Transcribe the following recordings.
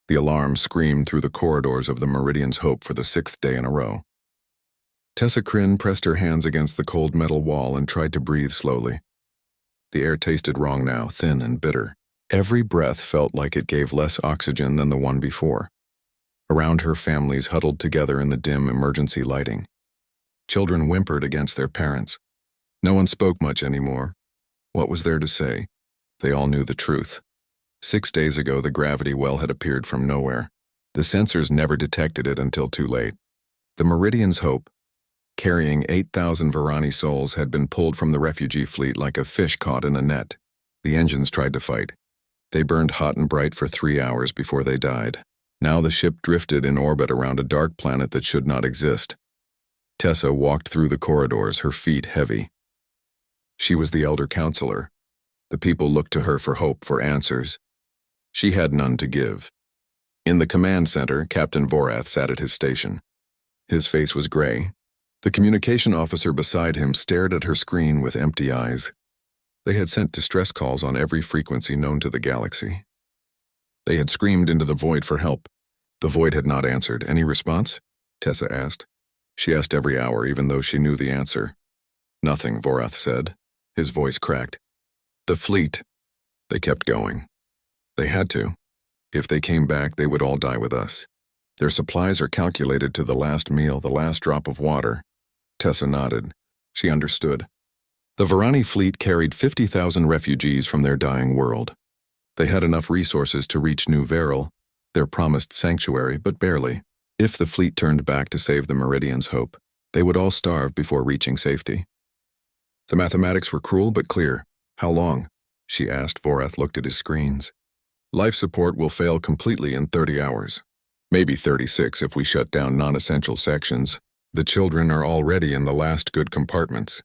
The alarm screamed through the corridors of the Meridian's Hope for the 6th day in a row. Tessa Kryn pressed her hands against the cold metal wall and tried to breathe slowly. The air tasted wrong now, thin and bitter. Every breath felt like it gave less oxygen than the one before. Around her, families huddled together in the dim emergency lighting. Children whimpered against their parents. No one spoke much anymore. What was there to say? They all knew the truth. 6 days ago, the gravity well had appeared from nowhere. The sensors never detected it until too late. The Meridian's Hope, carrying 8,000 Varani souls, had been pulled from the refugee fleet like a fish caught in a net. The engines tried to fight. They burned hot and bright for 3 hours before they died. Now the ship drifted in orbit around a dark planet that should not exist. Tessa walked through the corridors, her feet heavy. She was the elder counselor. The people looked to her for hope, for answers. She had none to give. In the command center, Captain Vorath sat at his station. His face was gray. The communication officer beside him stared at her screen with empty eyes. They had sent distress calls on every frequency known to the galaxy. They had screamed into the void for help. The void had not answered. Any response? Tessa asked. She asked every hour, even though she knew the answer. Nothing, Vorath said. His voice cracked. The fleet. They kept going. They had to. If they came back, they would all die with us. Their supplies are calculated to the last meal, the last drop of water. Tessa nodded. She understood. The Varani fleet carried 50,000 refugees from their dying world. They had enough resources to reach New Veril, their promised sanctuary, but barely. If the fleet turned back to save the Meridian's Hope, they would all starve before reaching safety. The mathematics were cruel but clear. How long? She asked. Vorath looked at his screens. Life support will fail completely in 30 hours. Maybe 36 if we shut down non-essential sections. The children are already in the last good compartments.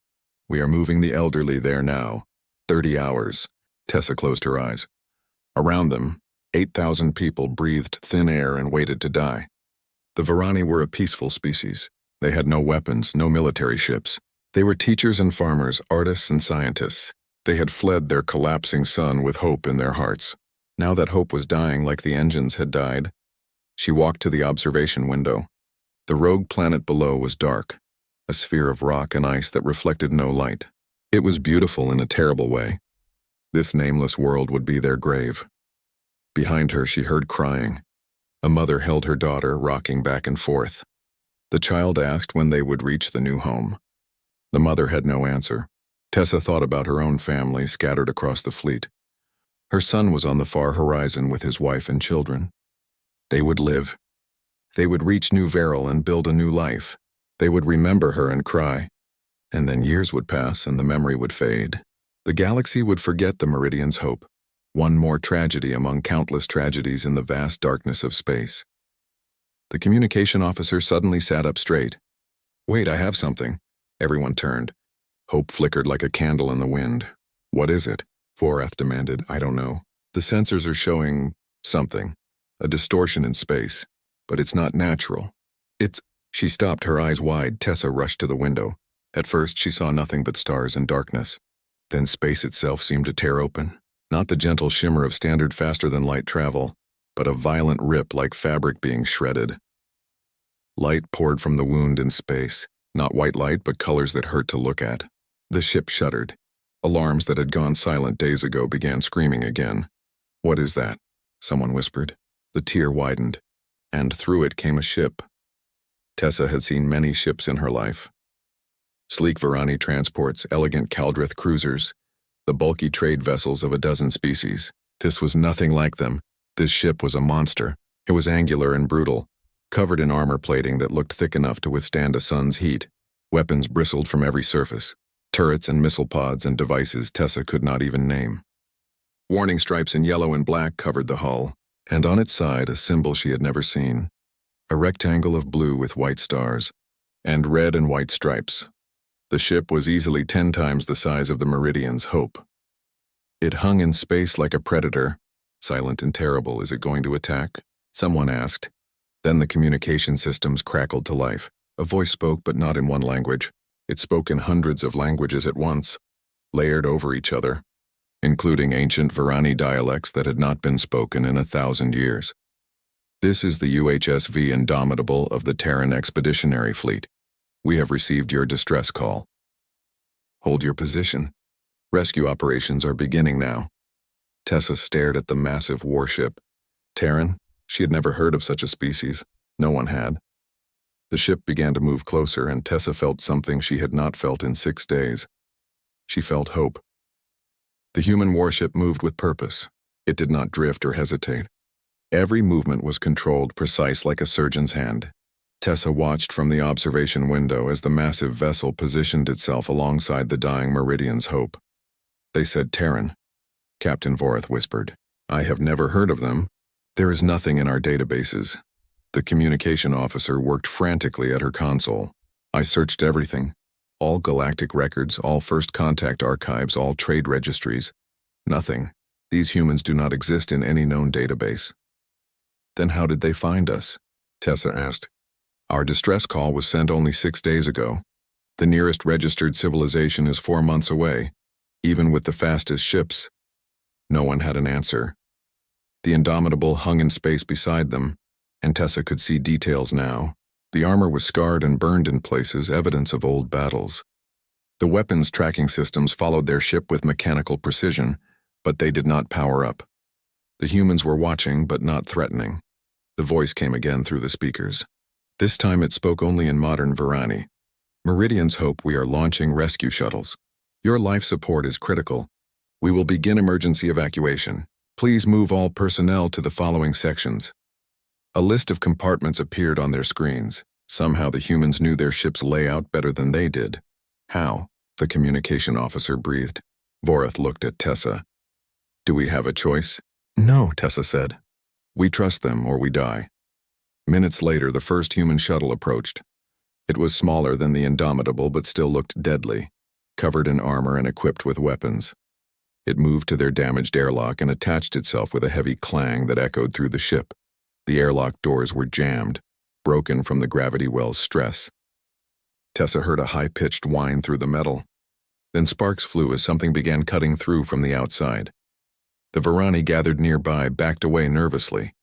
We are moving the elderly there now. 30 hours. Tessa closed her eyes. Around them, 8,000 people breathed thin air and waited to die. The Varani were a peaceful species. They had no weapons, no military ships. They were teachers and farmers, artists and scientists. They had fled their collapsing sun with hope in their hearts. Now that hope was dying like the engines had died. She walked to the observation window. The rogue planet below was dark, a sphere of rock and ice that reflected no light. It was beautiful in a terrible way. This nameless world would be their grave. Behind her, she heard crying. A mother held her daughter, rocking back and forth. The child asked when they would reach the new home. The mother had no answer. Tessa thought about her own family scattered across the fleet. Her son was on the far horizon with his wife and children. They would live. They would reach New Veril and build a new life. They would remember her and cry. And then years would pass and the memory would fade. The galaxy would forget the Meridian's Hope. One more tragedy among countless tragedies in the vast darkness of space. The communication officer suddenly sat up straight. Wait, I have something. Everyone turned. Hope flickered like a candle in the wind. What is it? Vorath demanded. I don't know. The sensors are showing something. A distortion in space. But it's not natural. She stopped, her eyes wide. Tessa rushed to the window. At first, she saw nothing but stars and darkness. Then space itself seemed to tear open. Not the gentle shimmer of standard faster-than-light travel, but a violent rip like fabric being shredded. Light poured from the wound in space. Not white light, but colors that hurt to look at. The ship shuddered. Alarms that had gone silent days ago began screaming again. What is that? Someone whispered. The tear widened, and through it came a ship. Tessa had seen many ships in her life. Sleek Varani transports, elegant Kaldrith cruisers, the bulky trade vessels of a dozen species. This was nothing like them. This ship was a monster. It was angular and brutal, covered in armor plating that looked thick enough to withstand a sun's heat. Weapons bristled from every surface. Turrets and missile pods and devices Tessa could not even name. Warning stripes in yellow and black covered the hull, and on its side a symbol she had never seen. A rectangle of blue with white stars, and red and white stripes. The ship was easily 10 times the size of the Meridian's Hope. It hung in space like a predator, silent and terrible. Is it going to attack? Someone asked. Then the communication systems crackled to life. A voice spoke, but not in one language. It spoke in hundreds of languages at once, layered over each other, including ancient Varani dialects that had not been spoken in 1,000 years. This is the UHSV Indomitable of the Terran Expeditionary Fleet. We have received your distress call. Hold your position. Rescue operations are beginning now. Tessa stared at the massive warship. Terran? She had never heard of such a species. No one had. The ship began to move closer, and Tessa felt something she had not felt in 6 days. She felt hope. The human warship moved with purpose. It did not drift or hesitate. Every movement was controlled, precise like a surgeon's hand. Tessa watched from the observation window as the massive vessel positioned itself alongside the dying Meridian's Hope. They said Terran. Captain Vorath whispered. I have never heard of them. There is nothing in our databases. The communication officer worked frantically at her console. I searched everything. All galactic records, all first contact archives, all trade registries. Nothing. These humans do not exist in any known database. Then how did they find us? Tessa asked. Our distress call was sent only 6 days ago. The nearest registered civilization is 4 months away, even with the fastest ships. No one had an answer. The Indomitable hung in space beside them, and Tessa could see details now. The armor was scarred and burned in places, evidence of old battles. The weapons tracking systems followed their ship with mechanical precision, but they did not power up. The humans were watching, but not threatening. The voice came again through the speakers. This time it spoke only in modern Varani. Meridian's Hope, we are launching rescue shuttles. Your life support is critical. We will begin emergency evacuation. Please move all personnel to the following sections. A list of compartments appeared on their screens. Somehow the humans knew their ship's layout better than they did. How? The communication officer breathed. Vorath looked at Tessa. Do we have a choice? No, Tessa said. We trust them or we die. Minutes later, the first human shuttle approached. It was smaller than the Indomitable but still looked deadly, covered in armor and equipped with weapons. It moved to their damaged airlock and attached itself with a heavy clang that echoed through the ship. The airlock doors were jammed, broken from the gravity well's stress. Tessa heard a high-pitched whine through the metal. Then sparks flew as something began cutting through from the outside. The Varani gathered nearby backed away nervously.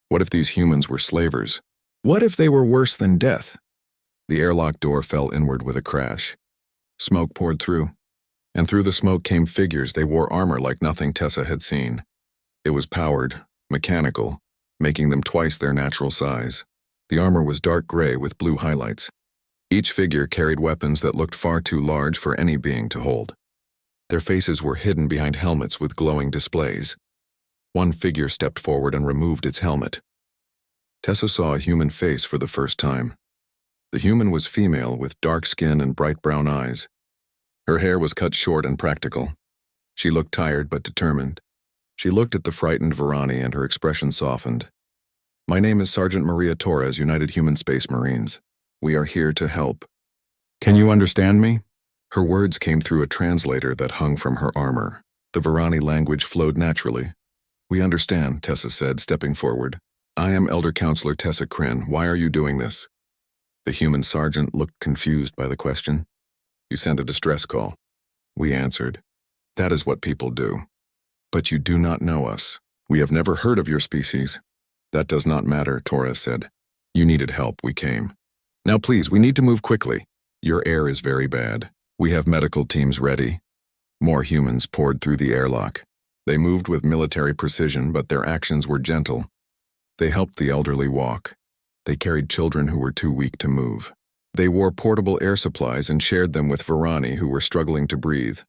What if these humans were slavers? What if they were worse than death? The airlock door fell inward with a crash. Smoke poured through, and through the smoke came figures. They wore armor like nothing Tessa had seen. It was powered, mechanical, making them twice their natural size. The armor was dark gray with blue highlights. Each figure carried weapons that looked far too large for any being to hold. Their faces were hidden behind helmets with glowing displays. One figure stepped forward and removed its helmet. Tessa saw a human face for the first time. The human was female with dark skin and bright brown eyes. Her hair was cut short and practical. She looked tired but determined. She looked at the frightened Varani and her expression softened. My name is Sergeant Maria Torres, United Human Space Marines. We are here to help. Can you understand me? Her words came through a translator that hung from her armor. The Varani language flowed naturally. We understand, Tessa said, stepping forward. I am Elder Counselor Tessa Kryn. Why are you doing this? The human sergeant looked confused by the question. You sent a distress call. We answered. That is what people do. But you do not know us. We have never heard of your species. That does not matter, Torres said. You needed help, we came. Now please, we need to move quickly. Your air is very bad. We have medical teams ready. More humans poured through the airlock. They moved with military precision, but their actions were gentle. They helped the elderly walk. They carried children who were too weak to move. They wore portable air supplies and shared them with Varani who were struggling to breathe.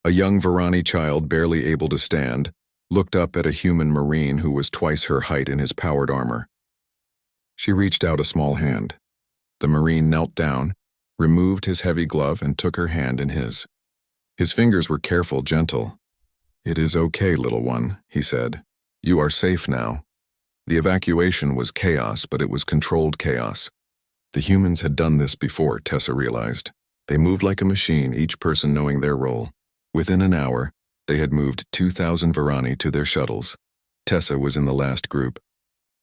A young Varani child, barely able to stand, looked up at a human Marine who was twice her height in his powered armor. She reached out a small hand. The Marine knelt down, removed his heavy glove, and took her hand in his. His fingers were careful, gentle. It is okay, little one, he said. You are safe now. The evacuation was chaos, but it was controlled chaos. The humans had done this before, Tessa realized. They moved like a machine, each person knowing their role. Within an hour, they had moved 2,000 Varani to their shuttles. Tessa was in the last group.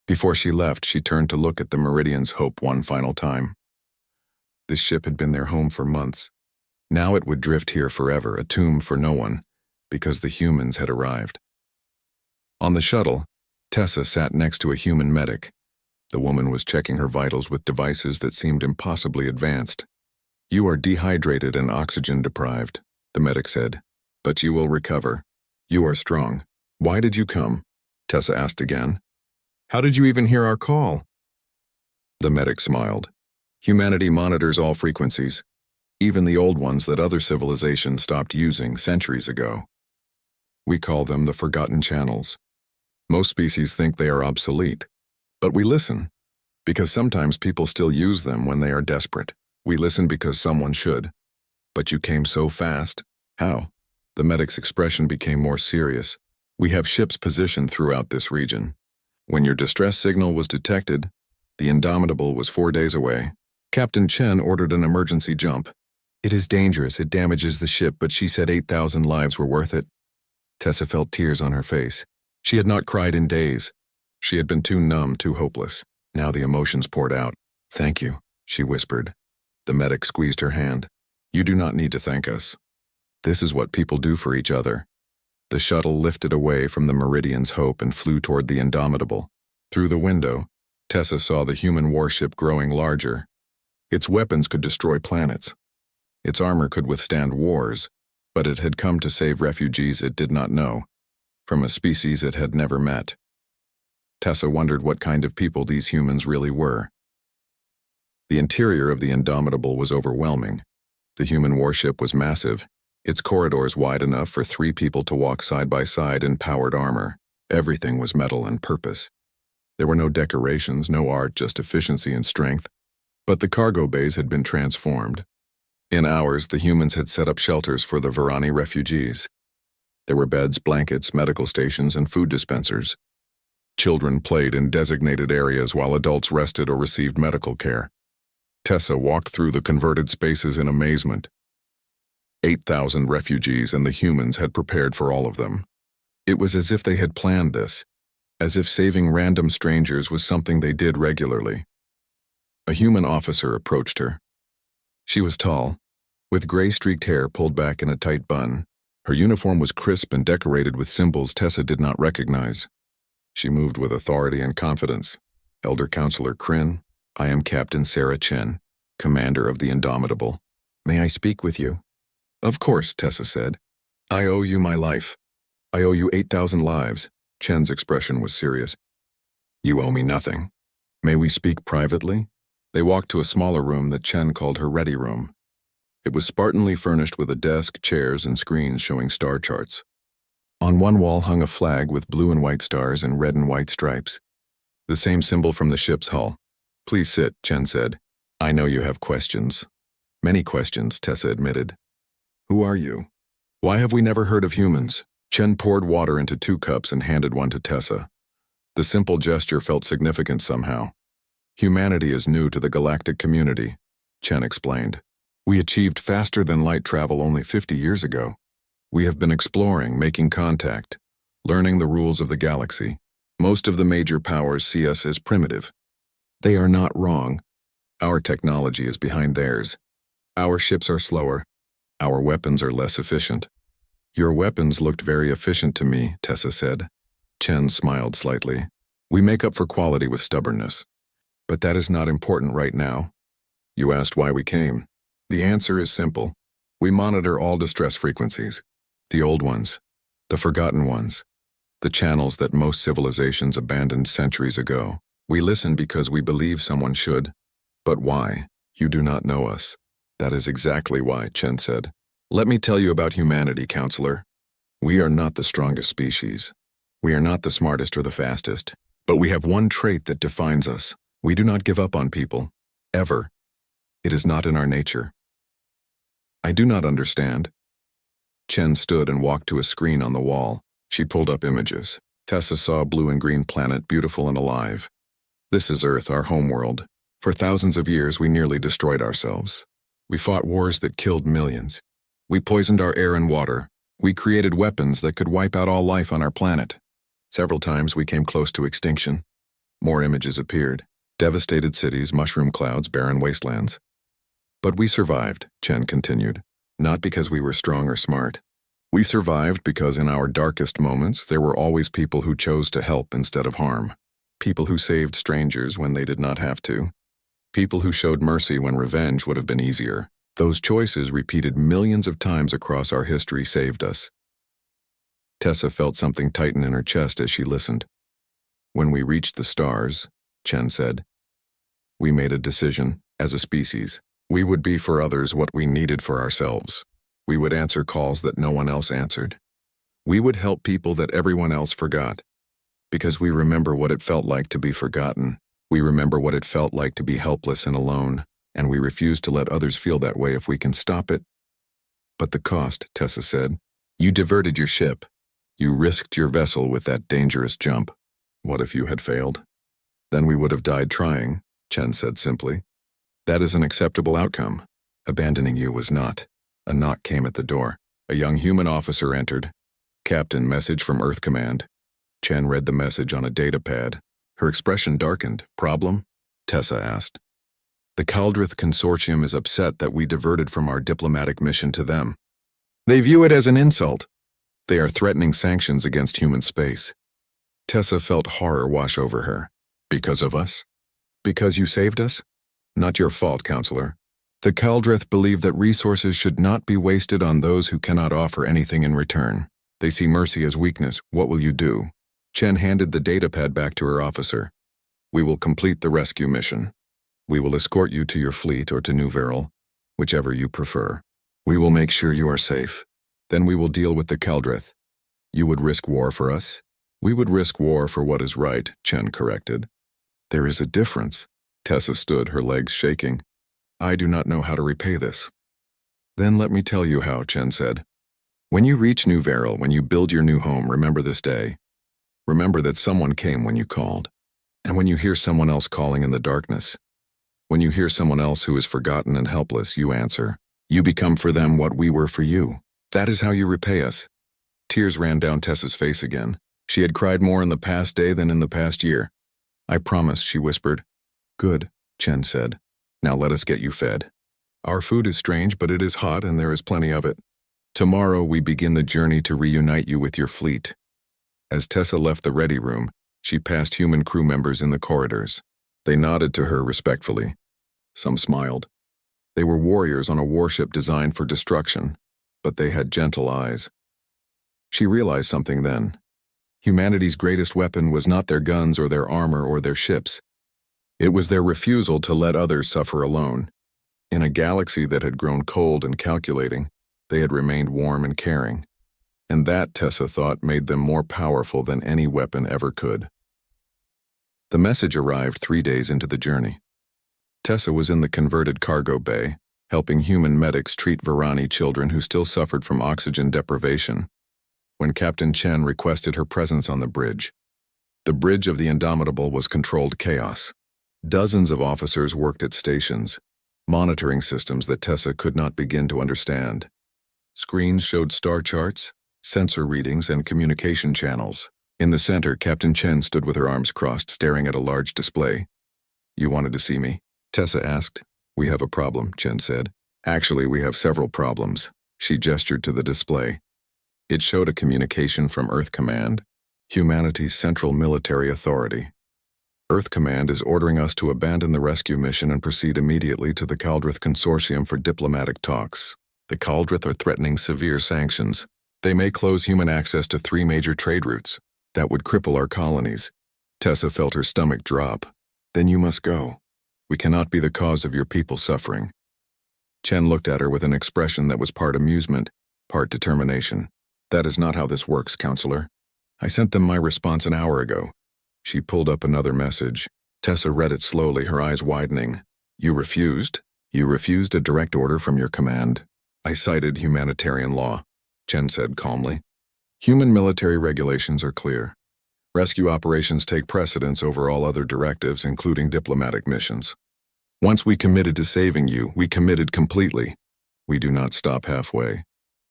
Before she left, she turned to look at the Meridian's Hope one final time. This ship had been their home for months. Now it would drift here forever, a tomb for no one, because the humans had arrived. On the shuttle, Tessa sat next to a human medic. The woman was checking her vitals with devices that seemed impossibly advanced. "You are dehydrated and oxygen deprived," the medic said. "But you will recover. You are strong. Why did you come?" Tessa asked again. "How did you even hear our call?" The medic smiled. "Humanity monitors all frequencies, even the old ones that other civilizations stopped using centuries ago. We call them the forgotten channels. Most species think they are obsolete, but we listen, because sometimes people still use them when they are desperate. We listen because someone should. But you came so fast. How?" The medic's expression became more serious. "We have ships positioned throughout this region. When your distress signal was detected, the Indomitable was 4 days away. Captain Chen ordered an emergency jump. It is dangerous, it damages the ship, but she said 8,000 lives were worth it." Tessa felt tears on her face. She had not cried in days. She had been too numb, too hopeless. Now the emotions poured out. "Thank you," she whispered. The medic squeezed her hand. "You do not need to thank us. This is what people do for each other." The shuttle lifted away from the Meridian's Hope and flew toward the Indomitable. Through the window, Tessa saw the human warship growing larger. Its weapons could destroy planets. Its armor could withstand wars, but it had come to save refugees it did not know, from a species it had never met. Tessa wondered what kind of people these humans really were. The interior of the Indomitable was overwhelming. The human warship was massive, its corridors wide enough for 3 people to walk side by side in powered armor. Everything was metal and purpose. There were no decorations, no art, just efficiency and strength. But the cargo bays had been transformed. In hours, the humans had set up shelters for the Varani refugees. There were beds, blankets, medical stations, and food dispensers. Children played in designated areas while adults rested or received medical care. Tessa walked through the converted spaces in amazement. 8,000 refugees, and the humans had prepared for all of them. It was as if they had planned this, as if saving random strangers was something they did regularly. A human officer approached her. She was tall, with gray-streaked hair pulled back in a tight bun. Her uniform was crisp and decorated with symbols Tessa did not recognize. She moved with authority and confidence. "Elder Counselor Kryn, I am Captain Sarah Chen, commander of the Indomitable. May I speak with you?" "Of course," Tessa said. "I owe you my life. I owe you 8,000 lives." Chen's expression was serious. "You owe me nothing. May we speak privately?" They walked to a smaller room that Chen called her ready room. It was spartanly furnished with a desk, chairs, and screens showing star charts. On one wall hung a flag with blue and white stars and red and white stripes, the same symbol from the ship's hull. "Please sit," Chen said. "I know you have questions." "Many questions," Tessa admitted. "Who are you? Why have we never heard of humans?" Chen poured water into 2 cups and handed one to Tessa. The simple gesture felt significant somehow. "Humanity is new to the galactic community," Chen explained. "We achieved faster than light travel only 50 years ago. We have been exploring, making contact, learning the rules of the galaxy. Most of the major powers see us as primitive. They are not wrong. Our technology is behind theirs. Our ships are slower. Our weapons are less efficient." "Your weapons looked very efficient to me," Tessa said. Chen smiled slightly. "We make up for quality with stubbornness. But that is not important right now. You asked why we came. The answer is simple. We monitor all distress frequencies. The old ones, the forgotten ones, the channels that most civilizations abandoned centuries ago. We listen because we believe someone should. But why? You do not know us." "That is exactly why," Chen said. "Let me tell you about humanity, Counselor. We are not the strongest species. We are not the smartest or the fastest. But we have one trait that defines us. We do not give up on people. Ever. It is not in our nature." "I do not understand." Chen stood and walked to a screen on the wall. She pulled up images. Tessa saw a blue and green planet, beautiful and alive. "This is Earth, our homeworld. For thousands of years, we nearly destroyed ourselves. We fought wars that killed millions. We poisoned our air and water. We created weapons that could wipe out all life on our planet. Several times we came close to extinction." More images appeared. Devastated cities, mushroom clouds, barren wastelands. "But we survived," Chen continued. "Not because we were strong or smart. We survived because in our darkest moments, there were always people who chose to help instead of harm. People who saved strangers when they did not have to. People who showed mercy when revenge would have been easier. Those choices, repeated millions of times across our history, saved us. Tessa felt something tighten in her chest as she listened. When we reached the stars, Chen said, we made a decision, as a species. We would be for others what we needed for ourselves. We would answer calls that no one else answered. We would help people that everyone else forgot. Because we remember what it felt like to be forgotten. We remember what it felt like to be helpless and alone, and we refuse to let others feel that way if we can stop it. But the cost, Tessa said. You diverted your ship. You risked your vessel with that dangerous jump. What if you had failed? Then we would have died trying, Chen said simply. That is an acceptable outcome. Abandoning you was not. A knock came at the door. A young human officer entered. Captain, message from Earth Command. Chen read the message on a datapad. Her expression darkened. Problem? Tessa asked. The Kaldrith Consortium is upset that we diverted from our diplomatic mission to them. They view it as an insult. They are threatening sanctions against human space. Tessa felt horror wash over her. Because of us? Because you saved us? Not your fault, Counselor. The Kaldrith believe that resources should not be wasted on those who cannot offer anything in return. They see mercy as weakness. What will you do? Chen handed the datapad back to her officer. We will complete the rescue mission. We will escort you to your fleet or to New Veril, whichever you prefer. We will make sure you are safe. Then we will deal with the Kaldrith. You would risk war for us? We would risk war for what is right, Chen corrected. There is a difference. Tessa stood, her legs shaking. I do not know how to repay this. Then let me tell you how, Chen said. When you reach New Veril, when you build your new home, remember this day. Remember that someone came when you called. And when you hear someone else calling in the darkness, when you hear someone else who is forgotten and helpless, you answer. You become for them what we were for you. That is how you repay us. Tears ran down Tessa's face again. She had cried more in the past day than in the past year. I promise, she whispered. Good, Chen said. Now let us get you fed. Our food is strange, but it is hot and there is plenty of it. Tomorrow we begin the journey to reunite you with your fleet. As Tessa left the ready room, she passed human crew members in the corridors. They nodded to her respectfully. Some smiled. They were warriors on a warship designed for destruction, but they had gentle eyes. She realized something then. Humanity's greatest weapon was not their guns or their armor or their ships. It was their refusal to let others suffer alone. In a galaxy that had grown cold and calculating, they had remained warm and caring. And that, Tessa thought, made them more powerful than any weapon ever could. The message arrived 3 days into the journey. Tessa was in the converted cargo bay, helping human medics treat Varani children who still suffered from oxygen deprivation, when Captain Chen requested her presence on the bridge. The bridge of the Indomitable was controlled chaos. Dozens of officers worked at stations, monitoring systems that Tessa could not begin to understand. Screens showed star charts, sensor readings, and communication channels. In the center, Captain Chen stood with her arms crossed, staring at a large display. You wanted to see me? Tessa asked. We have a problem, Chen said. Actually, we have several problems. She gestured to the display. It showed a communication from Earth Command, humanity's central military authority. Earth Command is ordering us to abandon the rescue mission and proceed immediately to the Kaldrith Consortium for diplomatic talks. The Kaldrith are threatening severe sanctions. They may close human access to 3 major trade routes. That would cripple our colonies. Tessa felt her stomach drop. Then you must go. We cannot be the cause of your people suffering. Chen looked at her with an expression that was part amusement, part determination. That is not how this works, Counselor. I sent them my response an hour ago. She pulled up another message. Tessa read it slowly, her eyes widening. You refused? You refused a direct order from your command. I cited humanitarian law, Chen said calmly. Human military regulations are clear. Rescue operations take precedence over all other directives, including diplomatic missions. Once we committed to saving you, we committed completely. We do not stop halfway.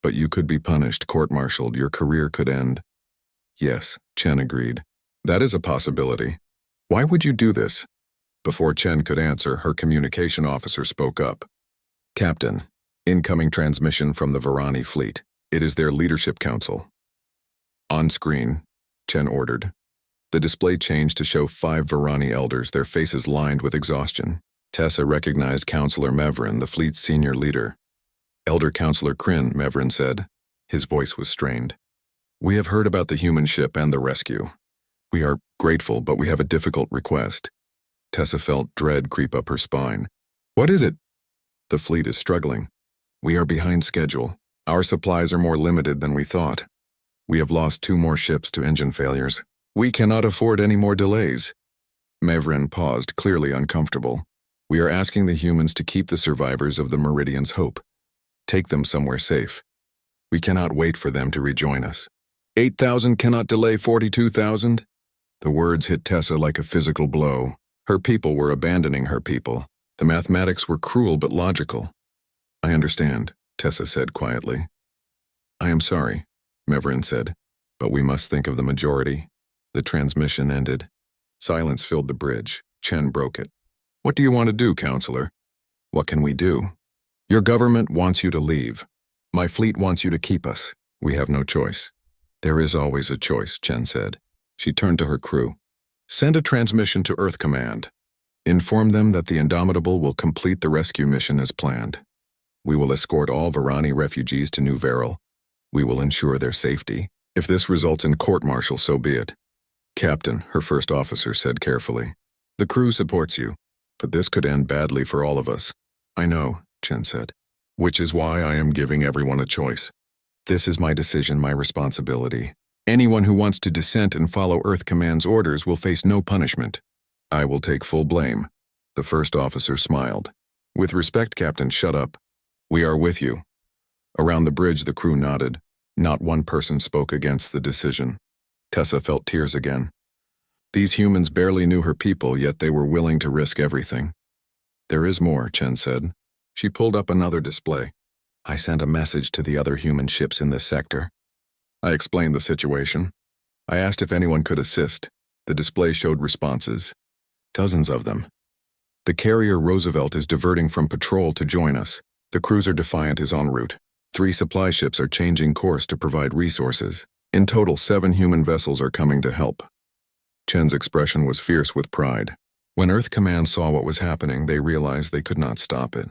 But you could be punished, court-martialed, your career could end. Yes, Chen agreed. That is a possibility. Why would you do this? Before Chen could answer, her communication officer spoke up. Captain, incoming transmission from the Varani fleet. It is their leadership council. On screen, Chen ordered. The display changed to show 5 Varani elders, their faces lined with exhaustion. Tessa recognized Counselor Mevrin, the fleet's senior leader. Elder Counselor Kryn, Mevrin said. His voice was strained. We have heard about the human ship and the rescue. We are grateful, but we have a difficult request. Tessa felt dread creep up her spine. What is it? The fleet is struggling. We are behind schedule. Our supplies are more limited than we thought. We have lost 2 more ships to engine failures. We cannot afford any more delays. Mevrin paused, clearly uncomfortable. We are asking the humans to keep the survivors of the Meridian's hope. Take them somewhere safe. We cannot wait for them to rejoin us. 8,000 cannot delay 42,000? The words hit Tessa like a physical blow. Her people were abandoning her people. The mathematics were cruel but logical. I understand, Tessa said quietly. I am sorry, Mevrin said, but we must think of the majority. The transmission ended. Silence filled the bridge. Chen broke it. What do you want to do, Counselor? What can we do? Your government wants you to leave. My fleet wants you to keep us. We have no choice. There is always a choice, Chen said. She turned to her crew. Send a transmission to Earth Command. Inform them that the Indomitable will complete the rescue mission as planned. We will escort all Varani refugees to New Veril. We will ensure their safety. If this results in court-martial, so be it. Captain, her first officer said carefully. The crew supports you, but this could end badly for all of us. I know, Chen said. Which is why I am giving everyone a choice. This is my decision, my responsibility. Anyone who wants to dissent and follow Earth Command's orders will face no punishment. I will take full blame. The first officer smiled. With respect, Captain, shut up. We are with you. Around the bridge, the crew nodded. Not one person spoke against the decision. Tessa felt tears again. These humans barely knew her people, yet they were willing to risk everything. There is more, Chen said. She pulled up another display. I sent a message to the other human ships in this sector. I explained the situation. I asked if anyone could assist. The display showed responses. Dozens of them. The carrier Roosevelt is diverting from patrol to join us. The cruiser Defiant is en route. 3 supply ships are changing course to provide resources. In total, 7 human vessels are coming to help. Chen's expression was fierce with pride. When Earth Command saw what was happening, they realized they could not stop it.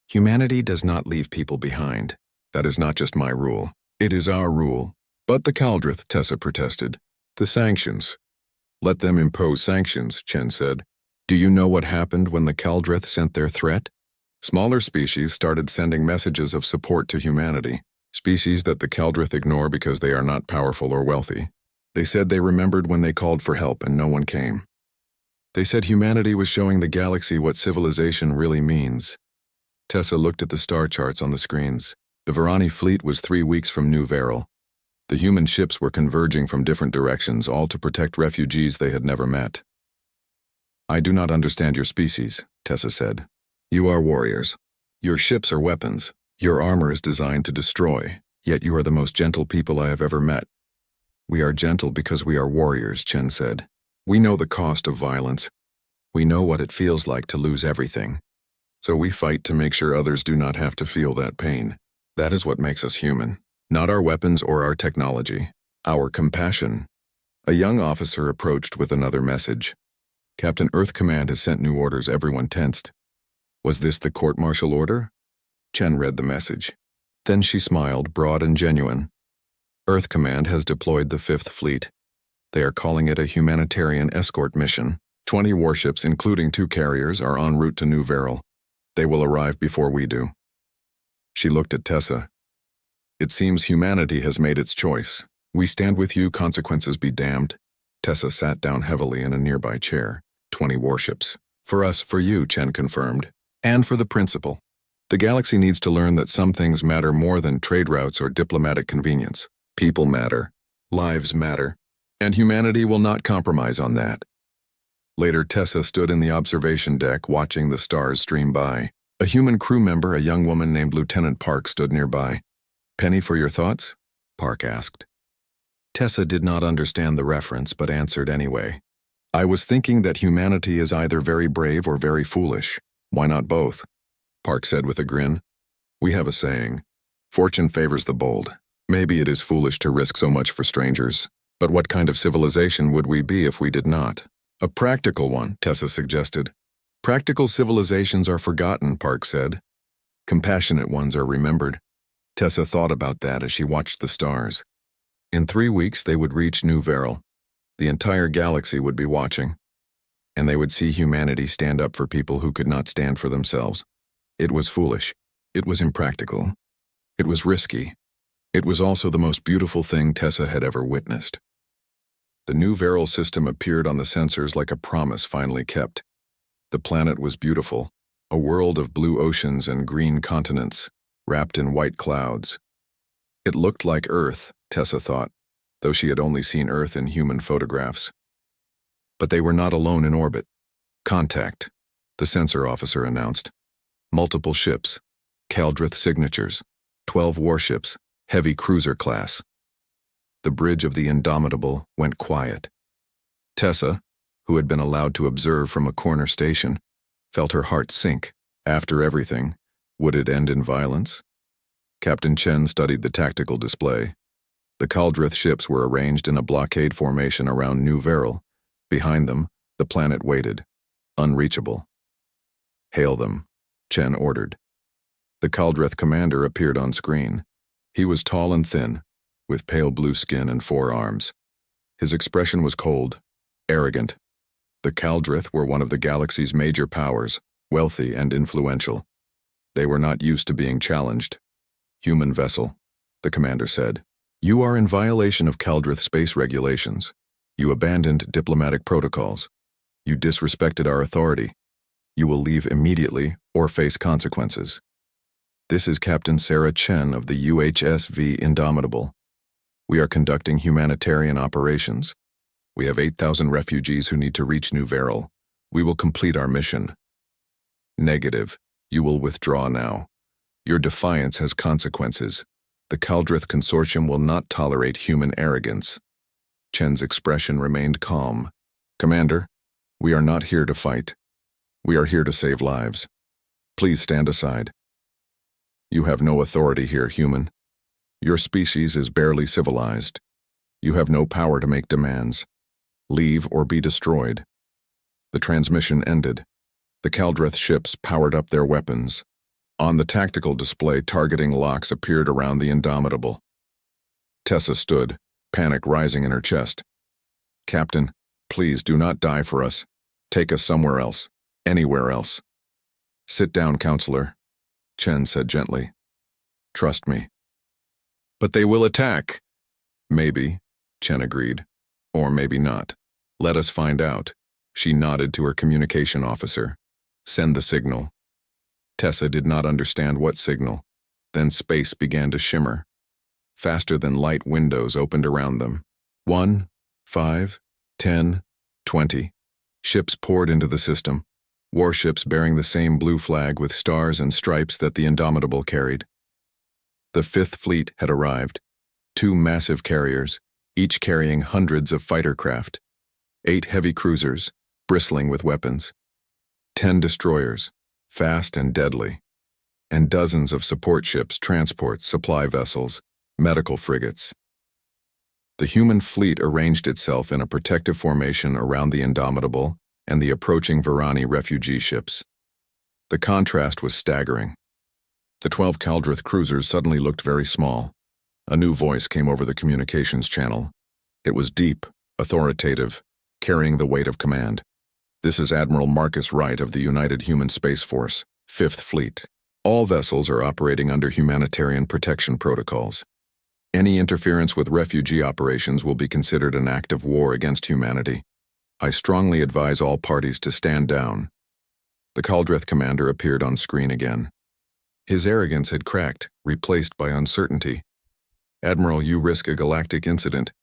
Humanity does not leave people behind. That is not just my rule. It is our rule. But the Caldrith, Tessa protested. The sanctions. Let them impose sanctions, Chen said. Do you know what happened when the Caldrith sent their threat? Smaller species started sending messages of support to humanity. Species that the Caldrith ignore because they are not powerful or wealthy. They said they remembered when they called for help and no one came. They said humanity was showing the galaxy what civilization really means. Tessa looked at the star charts on the screens. The Varani fleet was 3 weeks from New Veril. The human ships were converging from different directions, all to protect refugees they had never met. I do not understand your species, Tessa said. You are warriors. Your ships are weapons. Your armor is designed to destroy, yet you are the most gentle people I have ever met. We are gentle because we are warriors, Chen said. We know the cost of violence. We know what it feels like to lose everything. So we fight to make sure others do not have to feel that pain. That is what makes us human. Not our weapons or our technology. Our compassion. A young officer approached with another message. Captain, Earth Command has sent new orders. Everyone tensed. Was this the court-martial order? Chen read the message. Then she smiled, broad and genuine. Earth Command has deployed the 5th Fleet. They are calling it a humanitarian escort mission. 20 warships, including 2 carriers, are en route to New Veril. They will arrive before we do. She looked at Tessa. It seems humanity has made its choice. We stand with you, consequences be damned. Tessa sat down heavily in a nearby chair. 20 warships. For us, for you, Chen confirmed. And for the principal. The galaxy needs to learn that some things matter more than trade routes or diplomatic convenience. People matter. Lives matter. And humanity will not compromise on that. Later, Tessa stood in the observation deck watching the stars stream by. A human crew member, a young woman named Lieutenant Park, stood nearby. Penny for your thoughts? Park asked. Tessa did not understand the reference, but answered anyway. I was thinking that humanity is either very brave or very foolish. Why not both? Park said with a grin. We have a saying, fortune favors the bold. Maybe it is foolish to risk so much for strangers, but what kind of civilization would we be if we did not? A practical one, Tessa suggested. Practical civilizations are forgotten, Park said. Compassionate ones are remembered. Tessa thought about that as she watched the stars. In 3 weeks, they would reach New Veril. The entire galaxy would be watching, and they would see humanity stand up for people who could not stand for themselves. It was foolish. It was impractical. It was risky. It was also the most beautiful thing Tessa had ever witnessed. The New Veril system appeared on the sensors like a promise finally kept. The planet was beautiful, a world of blue oceans and green continents, wrapped in white clouds. It looked like Earth, Tessa thought, though she had only seen Earth in human photographs. But they were not alone in orbit. Contact, the sensor officer announced. Multiple ships, Kaldrith signatures, 12 warships, heavy cruiser class. The bridge of the Indomitable went quiet. Tessa, who had been allowed to observe from a corner station, felt her heart sink. After everything, would it end in violence? Captain Chen studied the tactical display. The Kaldrith ships were arranged in a blockade formation around New Veril. Behind them, the planet waited, unreachable. Hail them, Chen ordered. The Kaldrith commander appeared on screen. He was tall and thin, with pale blue skin and 4 arms. His expression was cold, arrogant. The Kaldrith were one of the galaxy's major powers, wealthy and influential. They were not used to being challenged. Human vessel, the commander said. You are in violation of Kaldrith space regulations. You abandoned diplomatic protocols. You disrespected our authority. You will leave immediately or face consequences. This is Captain Sarah Chen of the UHSV Indomitable. We are conducting humanitarian operations. We have 8,000 refugees who need to reach New Veril. We will complete our mission. Negative. You will withdraw now. Your defiance has consequences. The Kaldrith Consortium will not tolerate human arrogance. Chen's expression remained calm. Commander, we are not here to fight. We are here to save lives. Please stand aside. You have no authority here, human. Your species is barely civilized. You have no power to make demands. Leave or be destroyed. The transmission ended. The Kaldrith ships powered up their weapons. On the tactical display, targeting locks appeared around the Indomitable. Tessa stood, panic rising in her chest. Captain, please do not die for us. Take us somewhere else, anywhere else. Sit down, counselor, Chen said gently. Trust me. But they will attack. Maybe, Chen agreed. Or maybe not. Let us find out. She nodded to her communication officer. Send the signal. Tessa did not understand what signal. Then space began to shimmer. Faster than light, windows opened around them. 1, 5, 10, 20. Ships poured into the system. Warships bearing the same blue flag with stars and stripes that the Indomitable carried. The 5th Fleet had arrived. 2 massive carriers, each carrying hundreds of fighter craft. 8 heavy cruisers, bristling with weapons. 10 destroyers, fast and deadly. And dozens of support ships, transports, supply vessels, medical frigates. The human fleet arranged itself in a protective formation around the Indomitable and the approaching Virani refugee ships. The contrast was staggering. The 12 Kaldrith cruisers suddenly looked very small. A new voice came over the communications channel. It was deep, authoritative, carrying the weight of command. This is Admiral Marcus Wright of the United Human Space Force, 5th Fleet. All vessels are operating under humanitarian protection protocols. Any interference with refugee operations will be considered an act of war against humanity. I strongly advise all parties to stand down. The Kaldrith commander appeared on screen again. His arrogance had cracked, replaced by uncertainty. Admiral, you risk a galactic incident.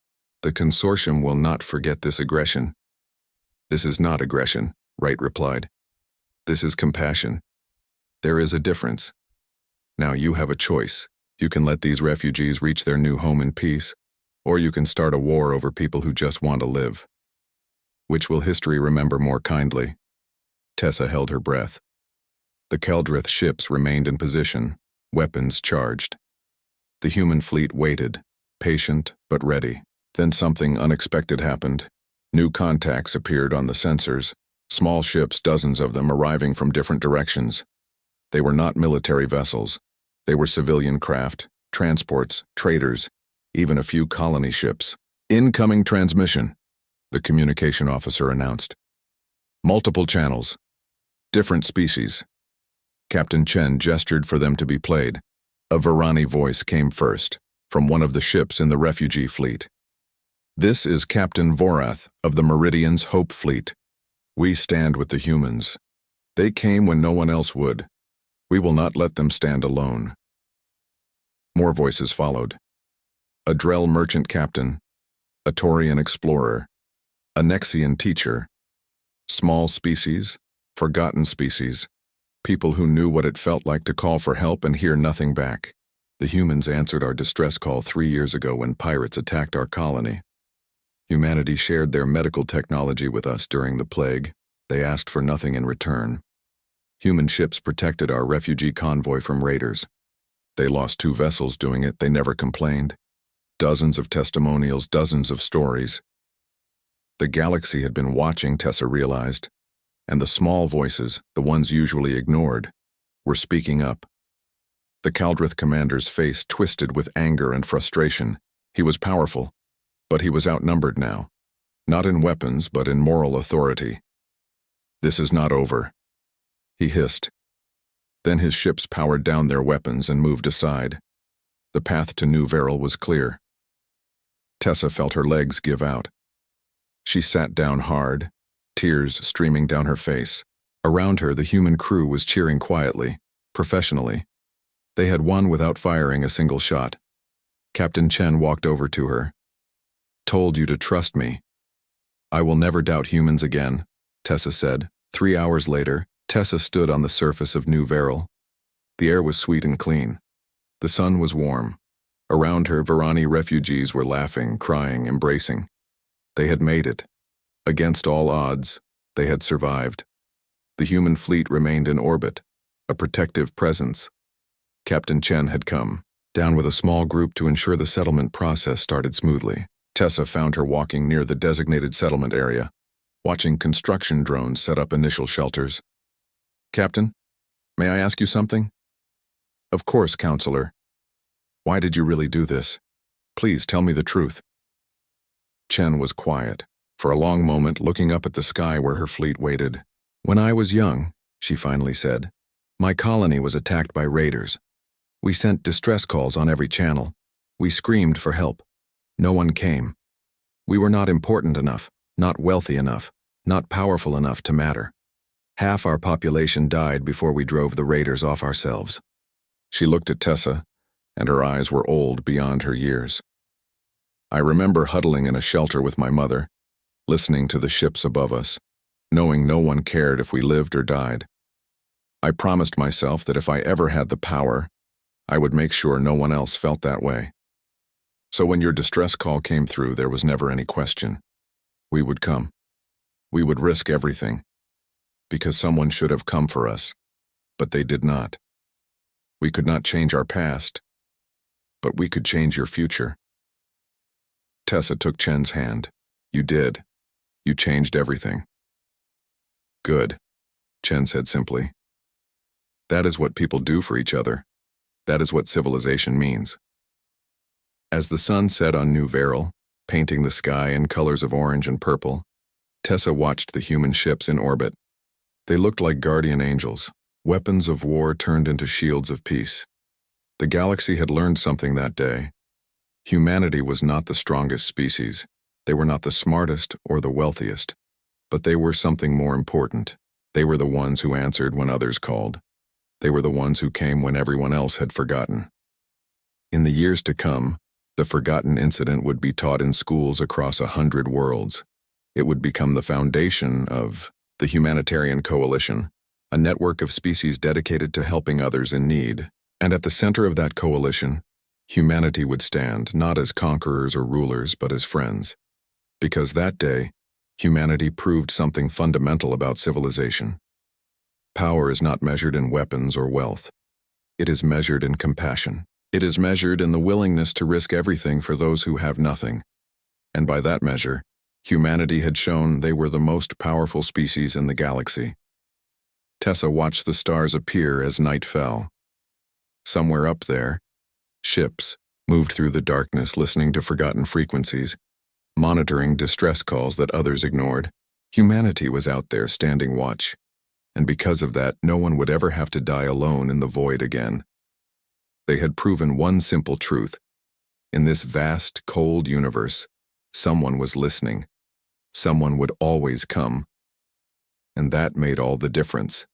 The consortium will not forget this aggression. This is not aggression, Wright replied. This is compassion. There is a difference. Now you have a choice. You can let these refugees reach their new home in peace, or you can start a war over people who just want to live. Which will history remember more kindly? Tessa held her breath. The Kaldrith ships remained in position, weapons charged. The human fleet waited, patient but ready. Then something unexpected happened. New contacts appeared on the sensors, small ships, dozens of them, arriving from different directions. They were not military vessels. They were civilian craft, transports, traders, even a few colony ships. Incoming transmission, the communication officer announced. Multiple channels. Different species. Captain Chen gestured for them to be played. A Varani voice came first, from one of the ships in the refugee fleet. This is Captain Vorath of the Meridian's Hope Fleet. We stand with the humans. They came when no one else would. We will not let them stand alone. More voices followed. A Drell merchant captain, a Taurian explorer, a Nexian teacher, small species, forgotten species, people who knew what it felt like to call for help and hear nothing back. The humans answered our distress call 3 years ago when pirates attacked our colony. Humanity shared their medical technology with us during the plague. They asked for nothing in return. Human ships protected our refugee convoy from raiders. They lost 2 vessels doing it. They never complained. Dozens of testimonials, dozens of stories. The galaxy had been watching, Tessa realized, and the small voices, the ones usually ignored, were speaking up. The Kaldrith commander's face twisted with anger and frustration. He was powerful, but he was outnumbered now, not in weapons, but in moral authority. This is not over, he hissed. Then his ships powered down their weapons and moved aside. The path to New Veril was clear. Tessa felt her legs give out. She sat down hard, tears streaming down her face. Around her, the human crew was cheering quietly, professionally. They had won without firing a single shot. Captain Chen walked over to her. Told you to trust me. I will never doubt humans again, Tessa said. 3 hours later, Tessa stood on the surface of New Veril. The air was sweet and clean. The sun was warm. Around her, Varani refugees were laughing, crying, embracing. They had made it. Against all odds, they had survived. The human fleet remained in orbit, a protective presence. Captain Chen had come down with a small group to ensure the settlement process started smoothly. Tessa found her walking near the designated settlement area, watching construction drones set up initial shelters. Captain, may I ask you something? Of course, Counselor. Why did you really do this? Please tell me the truth. Chen was quiet, for a long moment looking up at the sky where her fleet waited. When I was young, she finally said, my colony was attacked by raiders. We sent distress calls on every channel. We screamed for help. No one came. We were not important enough, not wealthy enough, not powerful enough to matter. Half our population died before we drove the raiders off ourselves. She looked at Tessa, and her eyes were old beyond her years. I remember huddling in a shelter with my mother, listening to the ships above us, knowing no one cared if we lived or died. I promised myself that if I ever had the power, I would make sure no one else felt that way. So when your distress call came through, there was never any question. We would come. We would risk everything, because someone should have come for us, but they did not. We could not change our past, but we could change your future. Tessa took Chen's hand. You did. You changed everything. Good, Chen said simply. That is what people do for each other. That is what civilization means. As the sun set on New Veril, painting the sky in colors of orange and purple, Tessa watched the human ships in orbit. They looked like guardian angels, weapons of war turned into shields of peace. The galaxy had learned something that day. Humanity was not the strongest species. They were not the smartest or the wealthiest. But they were something more important. They were the ones who answered when others called. They were the ones who came when everyone else had forgotten. In the years to come, the forgotten incident would be taught in schools across 100 worlds. It would become the foundation of the Humanitarian Coalition, a network of species dedicated to helping others in need. And at the center of that coalition, humanity would stand, not as conquerors or rulers, but as friends. Because that day, humanity proved something fundamental about civilization. Power is not measured in weapons or wealth. It is measured in compassion. It is measured in the willingness to risk everything for those who have nothing. And by that measure, humanity had shown they were the most powerful species in the galaxy. Tessa watched the stars appear as night fell. Somewhere up there, ships moved through the darkness listening to forgotten frequencies, monitoring distress calls that others ignored. Humanity was out there standing watch, and because of that, no one would ever have to die alone in the void again. They had proven one simple truth. In this vast, cold universe, someone was listening. Someone would always come. And that made all the difference.